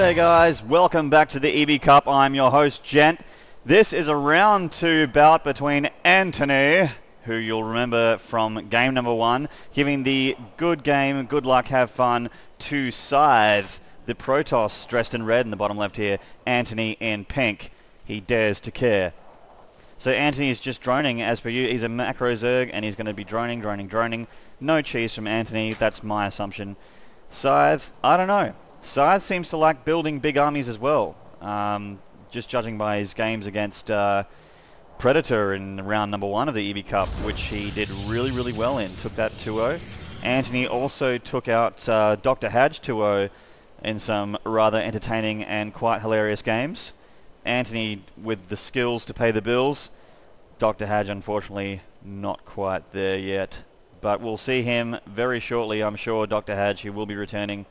G'day guys, welcome back to the EB Cup. I'm your host Gent. This is a round 2 bout between Antoni, who you'll remember from game number 1, giving the good game, good luck, have fun, to Scythe, the Protoss dressed in red in the bottom left here, Antoni in pink. He dares to care. So Antoni is just droning as per you. He's a macro Zerg and he's going to be droning. No cheese from Antoni, that's my assumption. Scythe, I don't know. Scythe seems to like building big armies as well. Just judging by his games against Predator in round number 1 of the EB Cup, which he did really well in. Took that 2-0. Antoni also took out Dr. Hadge 2-0 in some rather entertaining and quite hilarious games. Antoni with the skills to pay the bills. Dr. Hadge unfortunately not quite there yet. But we'll see him very shortly, I'm sure. Dr. Hadge, he will be returning.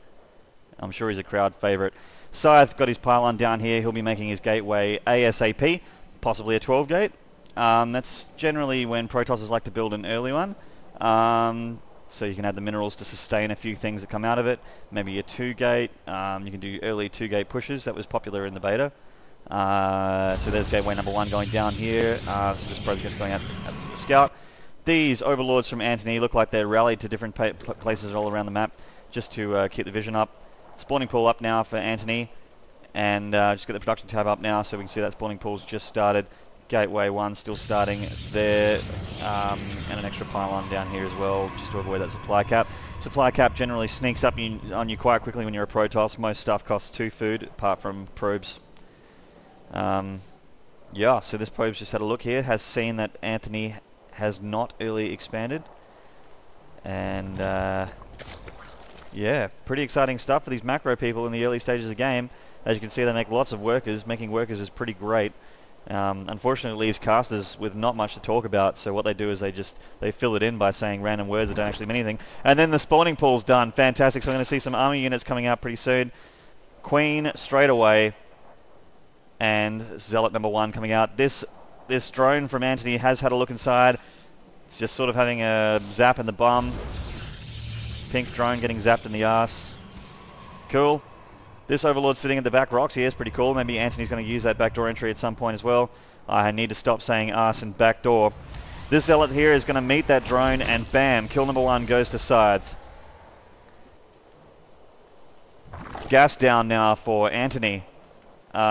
I'm sure he's a crowd favourite. Scythe got his pylon down here. He'll be making his gateway ASAP, possibly a 12 gate. That's generally when Protosses like to build an early one. So you can have the minerals to sustain a few things that come out of it. Maybe a 2 gate. You can do early 2 gate pushes. That was popular in the beta. So there's gateway number 1 going down here. So this probe's just going out the scout. These overlords from Antoni look like they're rallied to different places all around the map just to keep the vision up. Spawning pool up now for Antoni, and just get the production tab up now so we can see that spawning pool's just started. Gateway 1 still starting there, and an extra pylon down here as well, just to avoid that supply cap. Supply cap generally sneaks up on you quite quickly when you're a Protoss. Most stuff costs 2 food, apart from probes. Yeah, so this probe's just had a look here, has seen that Antoni has not early expanded, and yeah, pretty exciting stuff for these macro people in the early stages of the game. As you can see, they make lots of workers. Making workers is pretty great. Unfortunately, it leaves casters with not much to talk about, so what they do is they fill it in by saying random words that don't actually mean anything. And then the spawning pool's done. Fantastic. So I'm going to see some army units coming out pretty soon. Queen straight away, and Zealot number 1 coming out. This drone from Antoni has had a look inside. It's just sort of having a zap in the bum. Pink drone getting zapped in the ass. Cool. This overlord sitting at the back rocks here is pretty cool. Maybe Antoni's going to use that backdoor entry at some point as well. I need to stop saying ass and backdoor. This zealot here is going to meet that drone, and bam, kill number 1 goes to Scythe. Gas down now for Antoni.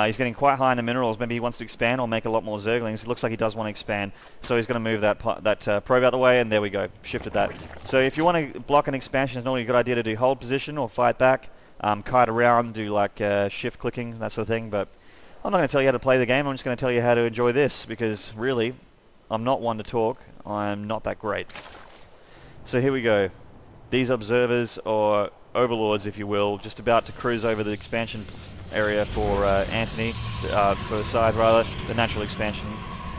He's getting quite high in the minerals. Maybe he wants to expand or make a lot more Zerglings. It looks like he does want to expand, so he's going to move that probe out the way, and there we go, shifted that. So if you want to block an expansion, it's normally a good idea to do hold position or fight back, kite around, do like shift clicking, that sort of thing. But I'm not going to tell you how to play the game. I'm just going to tell you how to enjoy this, because really, I'm not one to talk. I'm not that great. So here we go. These observers, or overlords if you will, just about to cruise over the expansion area for Antoni, for Scythe rather, the natural expansion.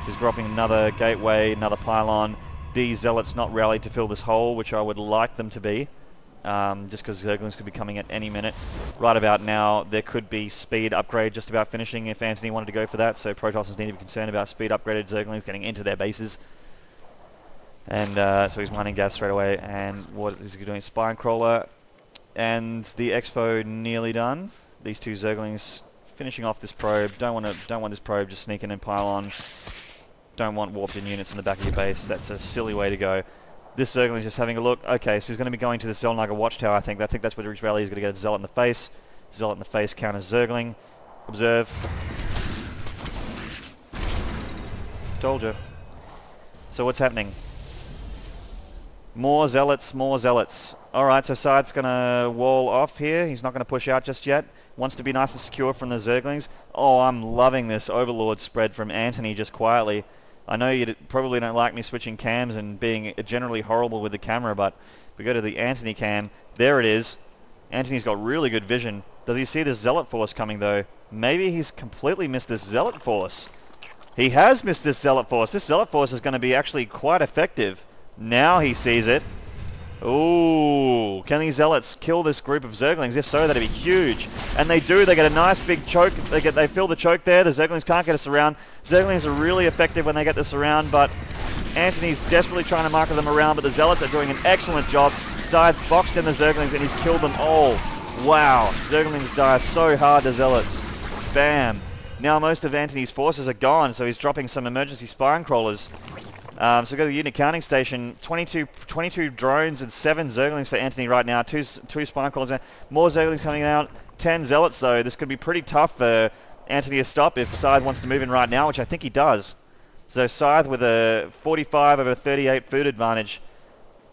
He's dropping another gateway, another pylon. These zealots not rallied to fill this hole, which I would like them to be, just because Zerglings could be coming at any minute. Right about now, there could be speed upgrade just about finishing if Antoni wanted to go for that, so Protosses need to be concerned about speed upgraded Zerglings getting into their bases. And so he's mining gas straight away, and what is he doing? Spine crawler, and the expo nearly done. These 2 Zerglings finishing off this probe. Don't want this probe just sneaking in pylon. Don't want warped in units in the back of your base. That's a silly way to go. This Zergling's just having a look. Okay, so he's going to be going to the Zelnaga watchtower, I think. I think that's where the rally is going to get a Zealot in the face. Zealot in the face counters Zergling. Observe. Told you. So what's happening? More Zealots, more Zealots. Alright, so Scythe's going to wall off here. He's not going to push out just yet. Wants to be nice and secure from the Zerglings. Oh, I'm loving this Overlord spread from Antoni just quietly. I know you probably don't like me switching cams and being generally horrible with the camera, but we go to the Antoni cam. There it is. Antoni's got really good vision. Does he see this Zealot force coming though? Maybe he's completely missed this Zealot force. He has missed this Zealot force. This Zealot force is going to be actually quite effective. Now he sees it. Ooh, can these Zealots kill this group of Zerglings? If so, that'd be huge. And they do. They get a nice big choke. They fill the choke there. The Zerglings can't get us around. Zerglings are really effective when they get this around, but Antoni's desperately trying to market them around, but the Zealots are doing an excellent job. Scythe's boxed in the Zerglings and he's killed them all. Wow, Zerglings die so hard to Zealots. Bam. Now most of Antoni's forces are gone, so he's dropping some emergency spine crawlers. So go to the unit counting station. 22 drones and 7 Zerglings for Antoni right now. Two spine crawlers. More Zerglings coming out. 10 Zealots though. This could be pretty tough for Antoni to stop if Scythe wants to move in right now, which I think he does. So Scythe with a 45 over 38 food advantage.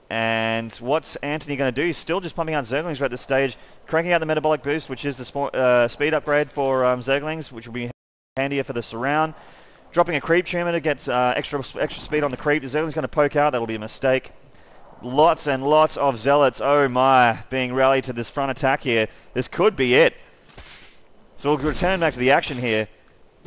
And what's Antoni going to do? He's still just pumping out Zerglings right at this stage. Cranking out the metabolic boost, which is the speed upgrade for Zerglings, which will be handier for the surround. Dropping a creep tumor to get extra speed on the creep. The Zergling's going to poke out. That'll be a mistake. Lots and lots of Zealots, oh my, being rallied to this front attack here. This could be it. So we'll return back to the action here.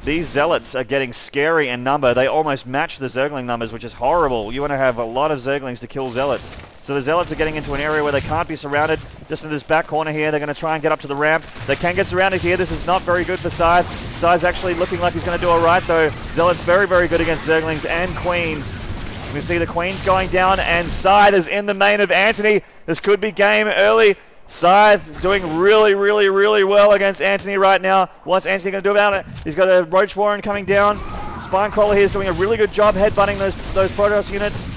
These Zealots are getting scary in number. They almost match the Zergling numbers, which is horrible. You want to have a lot of Zerglings to kill Zealots. So the Zealots are getting into an area where they can't be surrounded. Just in this back corner here, they're going to try and get up to the ramp. They can get surrounded here. This is not very good for Scythe. Scythe's actually looking like he's going to do alright though. Zealots very, very good against Zerglings and Queens. We see the Queens going down, and Scythe is in the main of Antoni. This could be game early. Scythe doing really, really, really well against Antoni right now. What's Antoni going to do about it? He's got a Roach Warren coming down. Spinecrawler here is doing a really good job headbutting those Protoss units.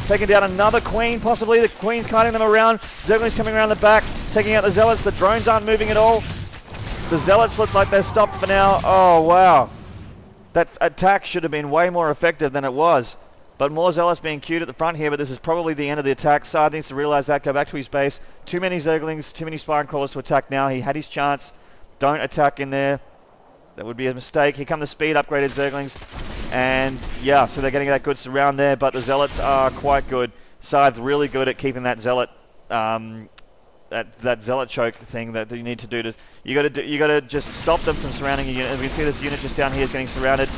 Taking down another Queen, possibly. The Queen's kiting them around. Zerglings coming around the back, taking out the Zealots. The drones aren't moving at all. The Zealots look like they're stopped for now. Oh, wow. That attack should have been way more effective than it was. But more Zealots being queued at the front here, but this is probably the end of the attack. Scythe needs to realize that, go back to his base. Too many Zerglings, too many Spinecrawlers to attack now. He had his chance. Don't attack in there. That would be a mistake. Here come the speed upgraded Zerglings. And yeah, so they're getting that good surround there, but the Zealots are quite good. Scythe's really good at keeping that Zealot, that Zealot choke thing that you need to do. You got to just stop them from surrounding your unit. As we see this unit just down here is getting surrounded.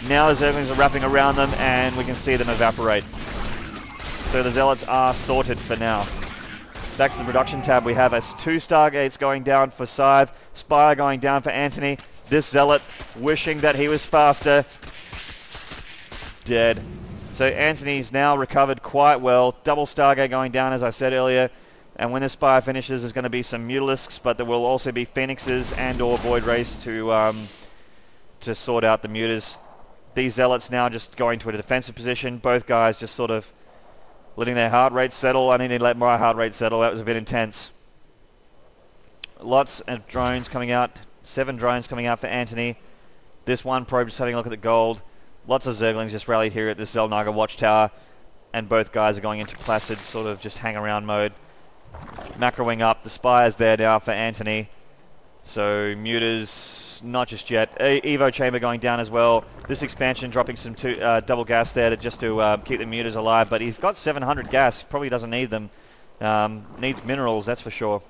Now the Zerglings are wrapping around them, and we can see them evaporate. So the Zealots are sorted for now. Back to the production tab, we have 2 Stargates going down for Scythe, Spire going down for Antoni. This Zealot wishing that he was faster. Dead. So Antoni's now recovered quite well. Double Stargate going down, as I said earlier. And when the Spire finishes, there's going to be some Mutalisks, but there will also be Phoenixes and or Void Race to sort out the Mutas. These Zealots now just going to a defensive position. Both guys just sort of letting their heart rate settle. I need to let my heart rate settle. That was a bit intense. Lots of drones coming out. 7 drones coming out for Antoni. This one probe just having a look at the gold. Lots of Zerglings just rallied here at this Zelnaga watchtower. And both guys are going into placid sort of just hang around mode. Macroing up. The Spire's there now for Antoni. So Mutas, not just yet. Evo chamber going down as well. This expansion dropping some double gas there just to keep the Mutas alive. But he's got 700 gas. Probably doesn't need them. Needs minerals, that's for sure.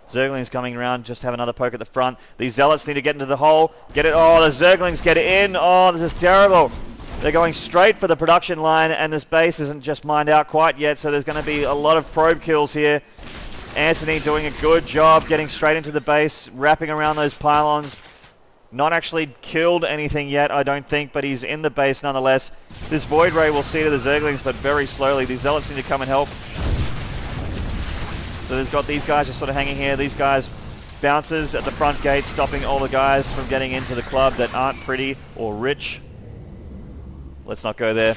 Zerglings coming around, just have another poke at the front. These Zealots need to get into the hole. Get it. Oh, the Zerglings get in. Oh, this is terrible. They're going straight for the production line, and this base isn't just mined out quite yet, so there's going to be a lot of probe kills here. Antoni doing a good job getting straight into the base, wrapping around those pylons. Not actually killed anything yet, I don't think, but he's in the base nonetheless. This Void Ray will see to the Zerglings, but very slowly. These Zealots need to come and help. So there's got these guys just sort of hanging here. These guys, bouncers at the front gate, stopping all the guys from getting into the club that aren't pretty or rich. Let's not go there.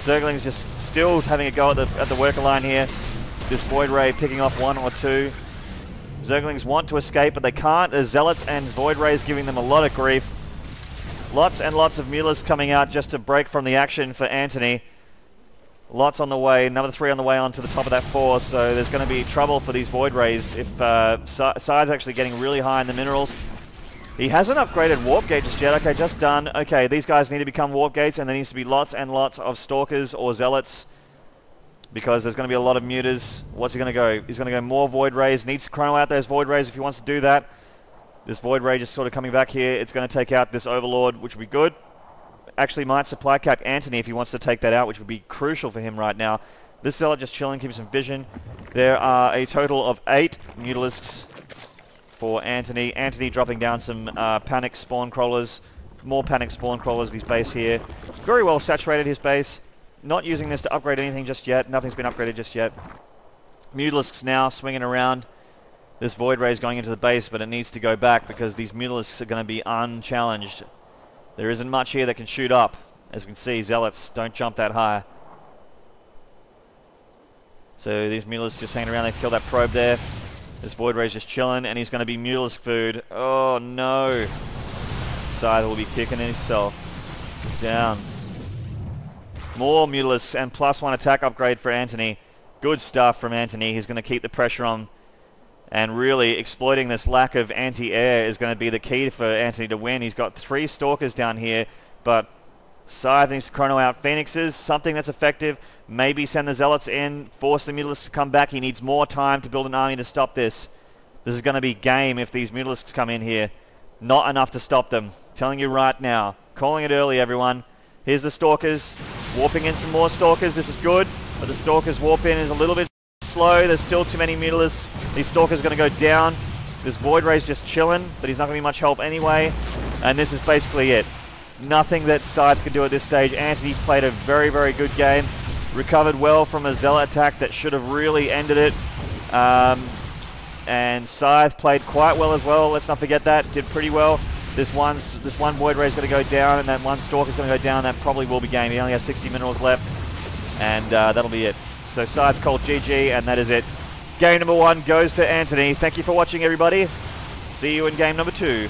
Zerglings just still having a go at the worker line here. This Void Ray picking off 1 or 2. Zerglings want to escape, but they can't. There's Zealots and Void Rays giving them a lot of grief. Lots and lots of Mutalisks coming out just to break from the action for Antoni. Lots on the way. Another 3 on the way onto the top of that 4. So there's going to be trouble for these Void Rays if Scythe's actually getting really high in the minerals. He hasn't upgraded Warp Gate just yet. Okay, just done. Okay, these guys need to become Warp Gates, and there needs to be lots and lots of Stalkers or Zealots, because there's going to be a lot of Mutas. What's he going to go? He's going to go more Void Rays. Needs to chrono out those Void Rays if he wants to do that. This Void Ray just sort of coming back here. It's going to take out this Overlord, which would be good. Actually might supply cap Antoni if he wants to take that out, which would be crucial for him right now. This Zealot just chilling, keeping some vision. There are a total of 8 Mutalisks for Antoni. Antoni dropping down some panic spawn crawlers. More panic spawn crawlers, his base here. Very well saturated his base. Not using this to upgrade anything just yet. Nothing's been upgraded just yet. Mutalisks now swinging around. This Void Ray is going into the base, but it needs to go back because these Mutalisks are going to be unchallenged. There isn't much here that can shoot up. As we can see, Zealots don't jump that high. So these Mutalisks just hanging around. They kill that probe there. This Void Ray's just chilling, and he's going to be Mutalisk food. Oh no! Scythe will be kicking himself down. More Mutalisks and +1 attack upgrade for Antoni. Good stuff from Antoni. He's going to keep the pressure on, and really exploiting this lack of anti-air is going to be the key for Antoni to win. He's got 3 Stalkers down here, but Scythe needs to chrono out Phoenixes, something that's effective. Maybe send the Zealots in, force the Mutalisks to come back. He needs more time to build an army to stop this. This is going to be game if these Mutalisks come in here. Not enough to stop them. Telling you right now. Calling it early, everyone. Here's the Stalkers. Warping in some more Stalkers. This is good, but the Stalkers warp in is a little bit slow. There's still too many Mutalisks. These Stalkers are going to go down. This Void Ray's just chilling, but he's not going to be much help anyway. And this is basically it. Nothing that Scythe can do at this stage. Antoni's played a very, very good game. Recovered well from a Zealot attack that should have really ended it. And Scythe played quite well as well. Let's not forget that. Did pretty well. This one Void Ray is going to go down, and that one Stalker is going to go down. That probably will be game. He only has 60 minerals left, and that'll be it. So Scythe's called GG, and that is it. Game number 1 goes to Antoni. Thank you for watching, everybody. See you in game number 2.